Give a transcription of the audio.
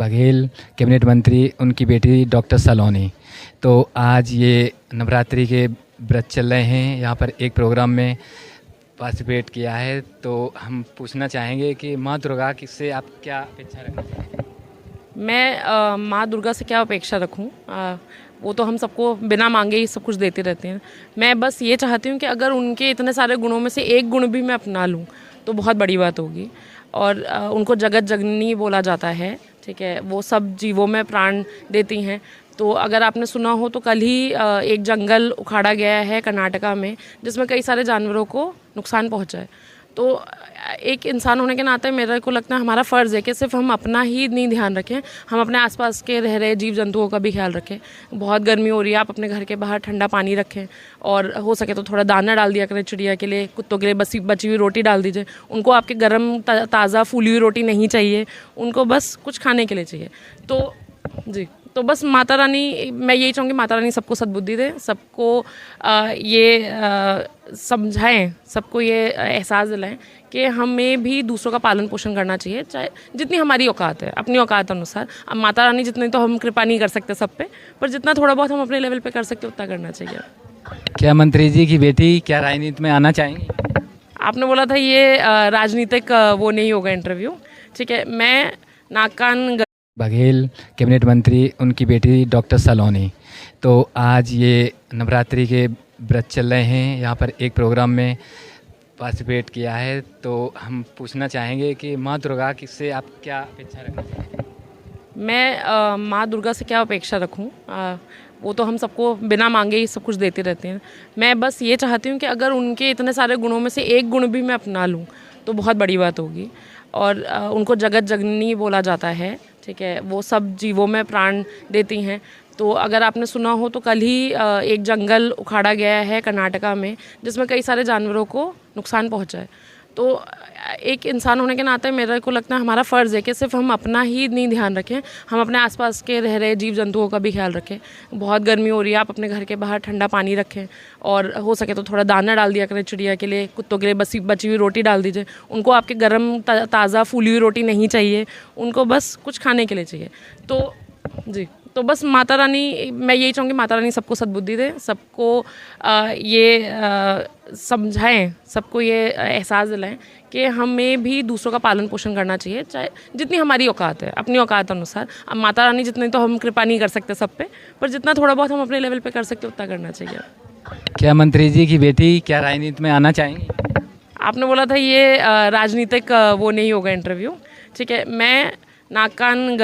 Baghel cabinet मंत्री, उनकी बेटी डॉक्टर सलोनी। तो आज ये नवरात्रि के व्रत चल रहे हैं, यहाँ पर एक प्रोग्राम में पार्टिसिपेट किया है। तो हम पूछना चाहेंगे कि माँ दुर्गा से आप क्या अपेक्षा रखते हैं? मैं माँ दुर्गा से क्या अपेक्षा रखूं? वो तो हम सबको बिना मांगे ही सब कुछ देते रहते हैं। मैं बस ये चाहती हूँ कि अगर उनके इतने सारे गुणों में से एक गुण भी मैं अपना लूँ तो बहुत बड़ी बात होगी। और उनको जगत जननी बोला जाता है, ठीक है। वो सब जीवों में प्राण देती हैं। तो अगर आपने सुना हो तो कल ही एक जंगल उखाड़ा गया है कर्नाटका में, जिसमें कई सारे जानवरों को नुकसान पहुंचा है। तो एक इंसान होने के नाते मेरे को लगता है हमारा फ़र्ज़ है कि सिर्फ हम अपना ही नहीं ध्यान रखें, हम अपने आसपास के रह रहे जीव जंतुओं का भी ख्याल रखें। बहुत गर्मी हो रही है, आप अपने घर के बाहर ठंडा पानी रखें और हो सके तो थोड़ा दाना डाल दिया करें चिड़िया के लिए, कुत्तों के लिए बची हुई रोटी डाल दीजिए। उनको आपके गर्म ताज़ा फूली हुई रोटी नहीं चाहिए, उनको बस कुछ खाने के लिए चाहिए। तो जी, तो बस माता रानी, मैं यही चाहूँगी माता रानी सबको सद्बुद्धि दें, सबको समझाएं, सबको ये एहसास दिलाएं कि हमें भी दूसरों का पालन पोषण करना चाहिए, चाहे जितनी हमारी औकात है, अपनी औकात अनुसार। अब माता रानी जितनी तो हम कृपा नहीं कर सकते सब पे, पर जितना थोड़ा बहुत हम अपने लेवल पे कर सकते उतना करना चाहिए। क्या मंत्री जी की बेटी क्या राजनीति में आना चाहेंगी? आपने बोला था ये राजनीतिक वो नहीं होगा इंटरव्यू, ठीक है। मैं नाक कान बघेल कैबिनेट मंत्री, उनकी बेटी डॉक्टर सलोनी। तो आज ये नवरात्रि के व्रत चल रहे हैं, यहाँ पर एक प्रोग्राम में पार्टिसिपेट किया है। तो हम पूछना चाहेंगे कि माँ दुर्गा से आप क्या अपेक्षा रखते हैं? मैं माँ दुर्गा से क्या अपेक्षा रखूं? वो तो हम सबको बिना मांगे ही सब कुछ देते रहते हैं। मैं बस ये चाहती हूँ कि अगर उनके इतने सारे गुणों में से एक गुण भी मैं अपना लूँ तो बहुत बड़ी बात होगी। और उनको जगत जननी बोला जाता है, ठीक है। वो सब जीवों में प्राण देती हैं। तो अगर आपने सुना हो तो कल ही एक जंगल उखाड़ा गया है कर्नाटका में, जिसमें कई सारे जानवरों को नुकसान पहुंचा है। तो एक इंसान होने के नाते मेरे को लगता है हमारा फ़र्ज़ है कि सिर्फ हम अपना ही नहीं ध्यान रखें, हम अपने आसपास के रह रहे जीव जंतुओं का भी ख्याल रखें। बहुत गर्मी हो रही है, आप अपने घर के बाहर ठंडा पानी रखें और हो सके तो थोड़ा दाना डाल दिया करें चिड़िया के लिए, कुत्तों के लिए बची हुई रोटी डाल दीजिए। उनको आपके गर्म ताज़ा फूली हुई रोटी नहीं चाहिए, उनको बस कुछ खाने के लिए चाहिए। तो जी, तो बस माता रानी, मैं यही चाहूँगी माता रानी सबको सद्बुद्धि दें, सबको समझाएं, सबको ये एहसास दिलाएं कि हमें भी दूसरों का पालन पोषण करना चाहिए, चाहे जितनी हमारी औकात है, अपनी औकात अनुसार। अब माता रानी जितनी तो हम कृपा नहीं कर सकते सब पे, पर जितना थोड़ा बहुत हम अपने लेवल पे कर सकते उतना करना चाहिए। क्या मंत्री जी की बेटी क्या राजनीति में आना चाहेंगी? आपने बोला था ये राजनीतिक वो नहीं होगा इंटरव्यू, ठीक है। मैं नाक कान